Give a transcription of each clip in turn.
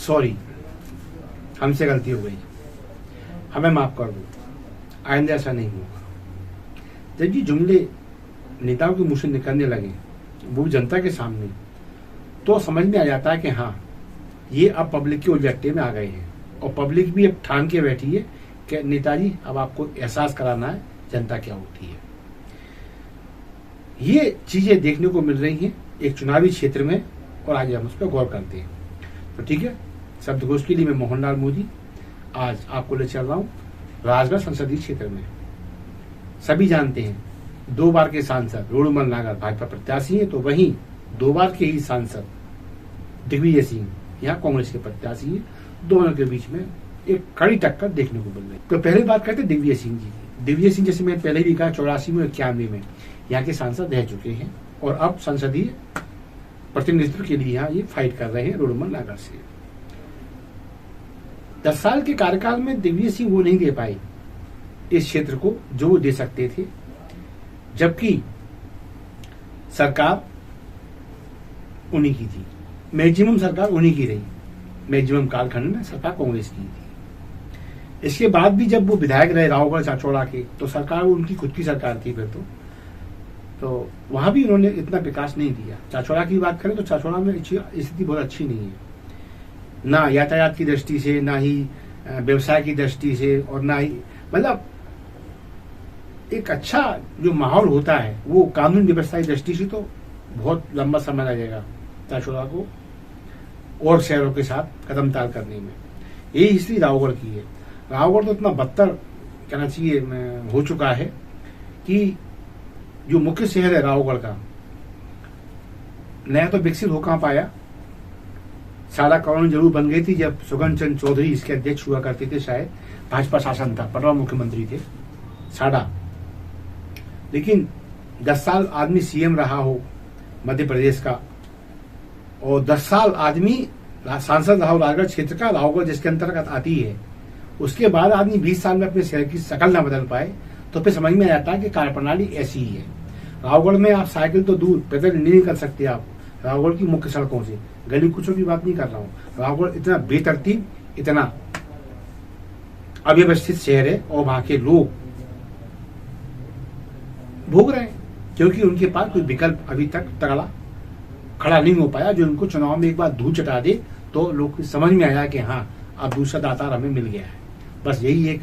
Sorry, हमसे गलती हो गई, हमें माफ कर दो, आइंदा ऐसा नहीं होगा। जब ये जुमले नेताओं के मुंह से निकलने लगे, वो भी जनता के सामने, तो समझ में आ जाता है कि हाँ, ये अब पब्लिक के उलझट्टे में आ गए हैं और पब्लिक भी अब ठान के बैठी है कि नेताजी अब आपको एहसास कराना है जनता क्या होती है। ये चीजें देखने को मिल रही हैं एक चुनावी क्षेत्र में, और आज हम उस पर गौर करते हैं। तो ठीक है, शब्दकोश के लिए मैं मोहनलाल मोदी आज आपको ले चल रहा हूँ राजगढ़ संसदीय क्षेत्र में। सभी जानते हैं 2 बार के सांसद रोडूमल नागर भाजपा प्रत्याशी हैं, तो वहीं 2 बार के ही सांसद दिग्विजय सिंह यहाँ कांग्रेस के प्रत्याशी हैं। दोनों के बीच में एक कड़ी टक्कर देखने को मिल रही है। तो पहले बात करते हैं दिग्विजय सिंह जी की। दिग्विजय सिंह, जैसे मैं पहले भी कहा, 84 में 91 में यहाँ के सांसद रह चुके हैं और अब संसदीय प्रतिनिधित्व के लिए यहाँ ये फाइट कर रहे हैं रोडूमल नागर से। 10 साल के कार्यकाल में दिग्विजय सिंह वो नहीं दे पाए इस क्षेत्र को जो वो दे सकते थे, जबकि सरकार उन्हीं की थी, मैक्सिमम सरकार उन्हीं की रही, मैक्सिमम कालखंड में सरकार कांग्रेस की थी। इसके बाद भी जब वो विधायक रहे रावगढ़ चाचौड़ा के, तो सरकार उनकी खुद की सरकार थी फिर तो वहां भी उन्होंने इतना विकास नहीं दिया। चाचौड़ा की बात करें तो चाचौड़ा में स्थिति बहुत अच्छी नहीं है, ना यातायात की दृष्टि से, ना ही व्यवसाय की दृष्टि से, और ना ही मतलब एक अच्छा जो माहौल होता है वो कानून व्यवस्था की दृष्टि से तो बहुत लंबा समय लगेगा चाचौड़ा को और शहरों के साथ कदम ताल करने में। यही हिस्ट्री रावगढ़ की है। रावगढ़ तो इतना बदतर कहना चाहिए हो चुका है कि जो मुख्य शहर है रावगढ़ का, नया तो विकसित हो कहां पाया। सारा कॉलोनी जरूर बन गई थी जब सुगन चंद चौधरी इसके अध्यक्ष हुआ करते थे, शायद भाजपा शासन था, पटवा मुख्यमंत्री थे साडा। लेकिन 10 साल आदमी सीएम रहा हो मध्य प्रदेश का, और 10 साल आदमी सांसद रहा हो राजगढ़ क्षेत्र का, रावगढ़ जिसके अंतर्गत आती है, उसके बाद आदमी 20 साल में अपने शहर की शकल न बदल पाए, तो फिर समझ में आता है कि कार्यप्रणाली ऐसी ही है। रावगढ़ में आप साइकिल तो दूर, पैदल नहीं कर सकते आप रावगढ़ की मुख्य सड़कों से। गली कुचों की बात नहीं कर रहा हूँ, रावगढ़ इतना बेतरतीब, इतना अव्यवस्थित शहर है और वहां के लोग भोग रहे हैं क्योंकि उनके पास कोई विकल्प अभी तक तगड़ा खड़ा नहीं हो पाया जो उनको चुनाव में एक बार धूल चटा दे तो लोग समझ में आया कि हाँ, अब दूसरा दातार हमें मिल गया है। बस यही एक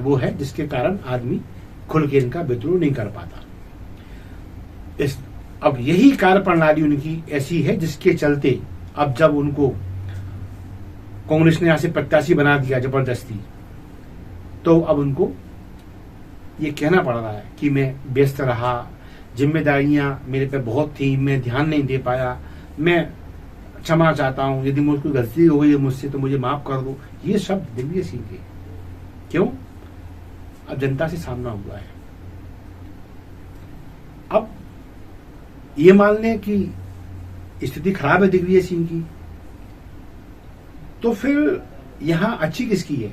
वो है जिसके कारण आदमी खुल के इनका विद्रोह नहीं कर पाता। अब यही कार्यप्रणाली उनकी ऐसी है जिसके चलते अब जब उनको कांग्रेस ने यहां से प्रत्याशी बना दिया जबरदस्ती, तो अब उनको ये कहना पड़ रहा है कि मैं व्यस्त रहा, जिम्मेदारियां मेरे पे बहुत थी, मैं ध्यान नहीं दे पाया, मैं क्षमा चाहता हूं, यदि मुझको गलती हो गई है मुझसे तो मुझे माफ कर दो। ये शब्द दिग्विजय सिंह के क्यों? अब जनता से सामना हुआ है। अब ये मान लें कि स्थिति खराब है दिग्विजय सिंह की, तो फिर यहां अच्छी किसकी है?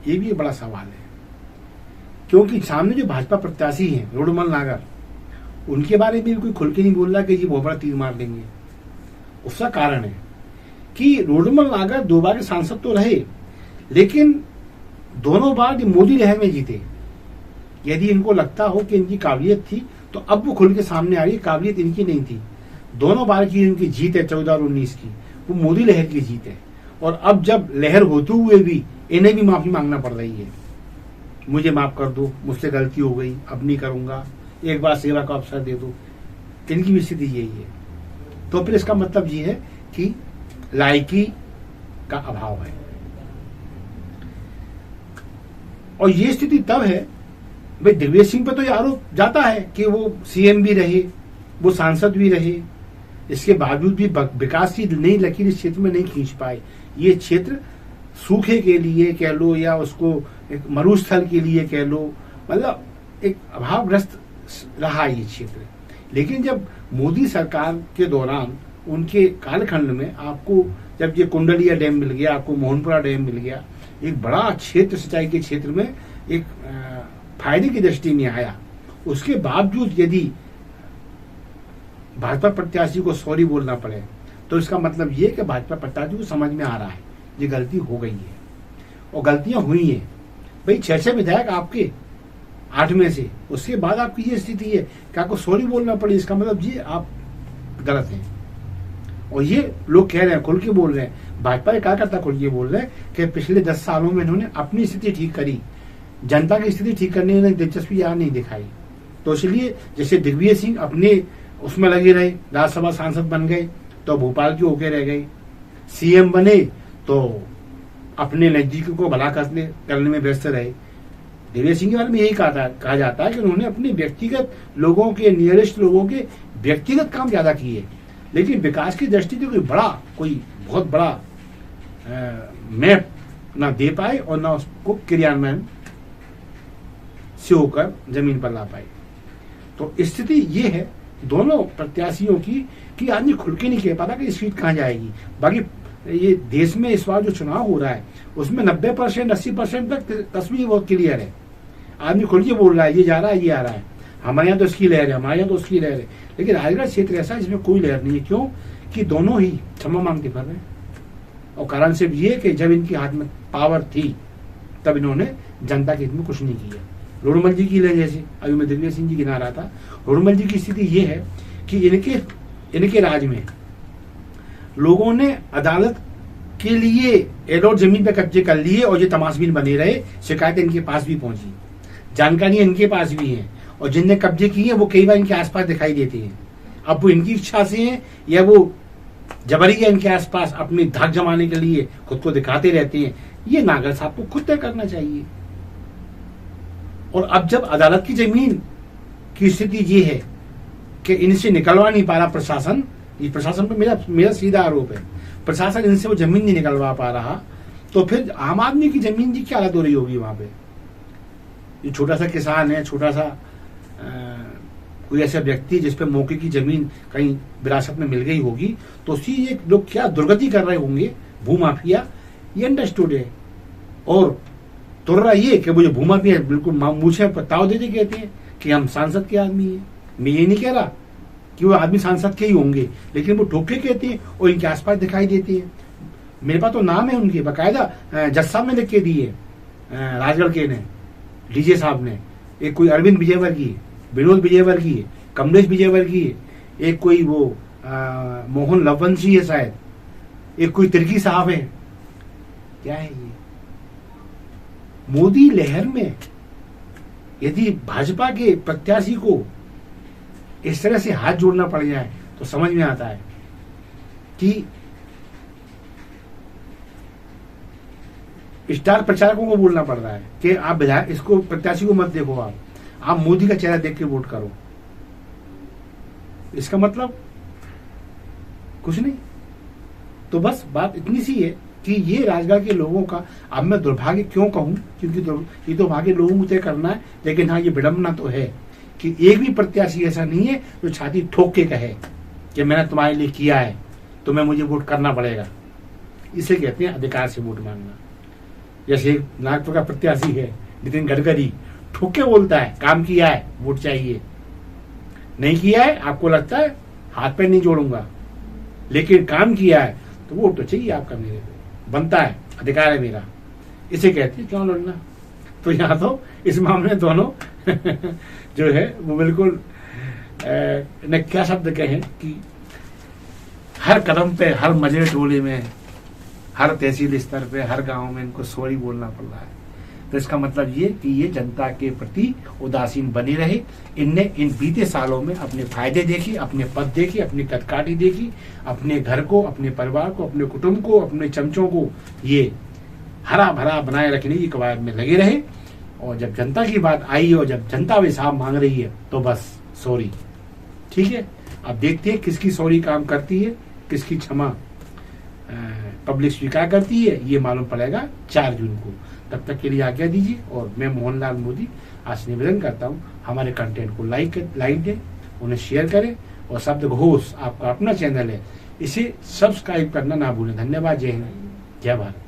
ये भी एक बड़ा सवाल है, क्योंकि सामने जो भाजपा प्रत्याशी हैं रोडूमल नागर, उनके बारे में भी कोई खुल के नहीं बोल रहा कि ये बहुत बड़ा तीर मार देंगे। उसका कारण है कि रोडूमल नागर 2 बार के सांसद तो रहे, लेकिन दोनों बार मोदी लहर में जीते। यदि इनको लगता हो कि इनकी काबिलियत थी तो अब वो खुल के सामने आ रही है, काबिलियत इनकी नहीं थी। दोनों बार की इनकी जीत है 14 और 19 की, वो मोदी लहर की जीत है। और अब जब लहर होते हुए भी इन्हें भी माफी मांगना पड़ रही है, मुझे माफ कर दो, मुझसे गलती हो गई, अब नहीं करूंगा, एक बार सेवा का अवसर दे दो। इनकी भी स्थिति यही है। तो फिर इसका मतलब ये है कि लायकी का अभाव है। और ये स्थिति तब है, भाई दिग्विजय सिंह पे तो ये आरोप जाता है कि वो सीएम भी रहे, वो सांसद भी रहे, इसके बावजूद भी विकास की नई लकीर इस क्षेत्र में नहीं खींच पाए। ये क्षेत्र सूखे के लिए कह लो या उसको एक मरुस्थल के लिए कह लो, मतलब एक अभावग्रस्त रहा ये क्षेत्र। लेकिन जब मोदी सरकार के दौरान उनके कालखंड में आपको जब ये कुंडलिया डैम मिल गया, आपको मोहनपुरा डैम मिल गया, एक बड़ा क्षेत्र सिंचाई के क्षेत्र में एक फायदे की दृष्टि में आया, उसके बावजूद यदि भाजपा प्रत्याशी को सॉरी बोलना पड़े तो इसका मतलब ये कि भाजपा प्रत्याशी को समझ में आ रहा है ये गलती हो गई है और गलतियां हुई हैं भाई। 6 विधायक आपके 8 में से, उसके बाद आपकी ये स्थिति है कि आपको सॉरी बोलना पड़े, इसका मतलब जी आप गलत हैं। और ये लोग कह रहे हैं, खुल के बोल रहे हैं, भाजपा के कार्यकर्ता खुल के बोल रहे हैं कि पिछले 10 सालों में इन्होंने अपनी स्थिति ठीक करी, जनता की स्थिति ठीक करने में दिलचस्पी यहाँ नहीं दिखाई। तो इसलिए जैसे दिग्विजय सिंह अपने उसमें लगे रहे, राज्यसभा सांसद बन गए तो भोपाल के होके रह गए, सीएम बने तो अपने नजदीकी को भला करने में व्यस्त रहे। दिग्विजय सिंह के बारे में यही कहा जाता है कि उन्होंने अपने व्यक्तिगत लोगों के, नियरेस्ट लोगों के व्यक्तिगत काम ज्यादा किए, लेकिन विकास की दृष्टि से कोई बहुत बड़ा मैप ना दे पाए और ना उसको क्रियान्वयन से होकर जमीन पर ला पाए। तो स्थिति ये है दोनों प्रत्याशियों की कि आदमी खुल के नहीं कह पाता कि सीट कहां जाएगी। बाकी ये देश में इस बार जो चुनाव हो रहा है उसमें 90% 80% तक तस्वीर बहुत क्लियर है। आदमी खुल के बोल रहा है ये जा रहा है, ये आ रहा है, हमारे यहाँ तो इसकी लहर है, हमारे यहाँ तो उसकी लहर है। लेकिन राजगढ़ क्षेत्र ऐसा है जिसमें कोई लहर नहीं है। क्यों? कि दोनों ही क्षमा मांगते फिर रहे हैं। और कारण सिर्फ ये कि जब इनके हाथ में पावर थी तब इन्होंने जनता के हित में कुछ नहीं किया। रोडमल जी की लहर, जैसे अभी मैं दिग्विजय सिंह जी गिना रहा था, रोडमल जी की स्थिति ये है कि इनके राज में लोगों ने अदालत के लिए एडोर जमीन पे कब्जे कर लिए और ये तमाशबीन बने रहे। शिकायतें इनके पास भी पहुंची, जानकारी इनके पास भी है, और जिनने कब्जे किए वो कई बार इनके आसपास दिखाई देते हैं। अब वो इनकी इच्छा से हैं या वो जबरिया इनके आसपास अपनी धाक जमाने के लिए खुद को दिखाते रहते हैं, ये नागर साहब को खुद तय करना चाहिए। और अब जब अदालत की जमीन की स्थिति ये है कि इनसे निकलवा नहीं पा रहा प्रशासन, ये प्रशासन पर मेरा सीधा आरोप है, प्रशासन इनसे वो जमीन नहीं निकलवा पा रहा, तो फिर आम आदमी की जमीन की क्या हालत हो रही होगी वहां पे। ये छोटा सा किसान है, छोटा सा कोई ऐसा व्यक्ति जिसपे मौके की जमीन कहीं विरासत में मिल गई होगी, तो उसी ये लोग क्या दुर्गति कर रहे होंगे, भूमाफिया, ये अंडरस्टूड है। और तुर्रा ये कि वो जो भूमाफिया बिल्कुल मूछे पर ताव देते कहते हैं कि हम सांसद के आदमी हैं। मैं ये नहीं कह रहा कि वो आदमी सांसद के ही होंगे, लेकिन वो ठोके कहते हैं और इनके आसपास दिखाई देते हैं। मेरे पास तो नाम है उनके, बाकायदा जज साहब ने लिख के दिए, राजगढ़ के ने, डीजे साहब ने। एक कोई अरविंद विजयवर्गीय, विनोद विजयवर्गीय, कमलेश विजयवर्गीय, एक कोई वो मोहन लवंशी है शायद, एक कोई तिर्की साहब है। क्या है ये? मोदी लहर में यदि भाजपा के प्रत्याशी को इस तरह से हाथ जोड़ना पड़ जाए तो समझ में आता है कि स्टार प्रचारकों को बोलना पड़ रहा है कि आप विधायक इसको, प्रत्याशी को मत देखो, आप मोदी का चेहरा देख के वोट करो। इसका मतलब कुछ नहीं। तो बस बात इतनी सी है कि ये राजगढ़ के लोगों का, अब मैं दुर्भाग्य क्यों कहूं, क्योंकि ये तो भाग्य लोगों को तय करना है, लेकिन हाँ ये विडंबना तो है कि एक भी प्रत्याशी ऐसा नहीं है जो छाती ठोक के कहे कि मैंने तुम्हारे लिए किया है, तुम्हें मुझे वोट करना पड़ेगा। इसे कहते हैं अधिकार से वोट मांगना। जैसे एक नागपुर का प्रत्याशी है नितिन गडकरी, ठोक के बोलता है काम किया है वोट चाहिए, नहीं किया है आपको लगता है हाथ पैर नहीं जोड़ूंगा, लेकिन काम किया है तो वोट तो चाहिए आपका, मेरे को बनता है, अधिकार है मेरा। इसे कहते हैं क्यों लड़ना। तो यहाँ तो इस मामले में दोनों जो है वो बिल्कुल न क्या शब्द कहें कि हर कदम पे, हर मजरे टोले में, हर तहसील स्तर पे, हर गांव में इनको सॉरी बोलना पड़ रहा है। तो इसका मतलब ये कि ये जनता के प्रति उदासीन बने रहे। इनने इन बीते सालों में अपने फायदे देखे, अपने पद देखे, अपनी कदकाठी देखी, अपने घर को, अपने परिवार को, अपने कुटुंब को, अपने चमचों को ये हरा भरा बनाए रखने की कवायद में लगे रहे। और जब जनता की बात आई और जब जनता हिसाब मांग रही है तो बस सॉरी। ठीक है, अब देखते हैं किसकी सॉरी काम करती है, किसकी क्षमा पब्लिक स्वीकार करती है, ये मालूम पड़ेगा 4 जून को। तब तक के लिए आज्ञा दीजिए और मैं मोहनलाल मोदी आज निवेदन करता हूँ हमारे कंटेंट को लाइक दें, उन्हें शेयर करें और शब्द घोष आपका अपना चैनल है, इसे सब्सक्राइब करना ना भूलें। धन्यवाद। जय हिंद, जय भारत।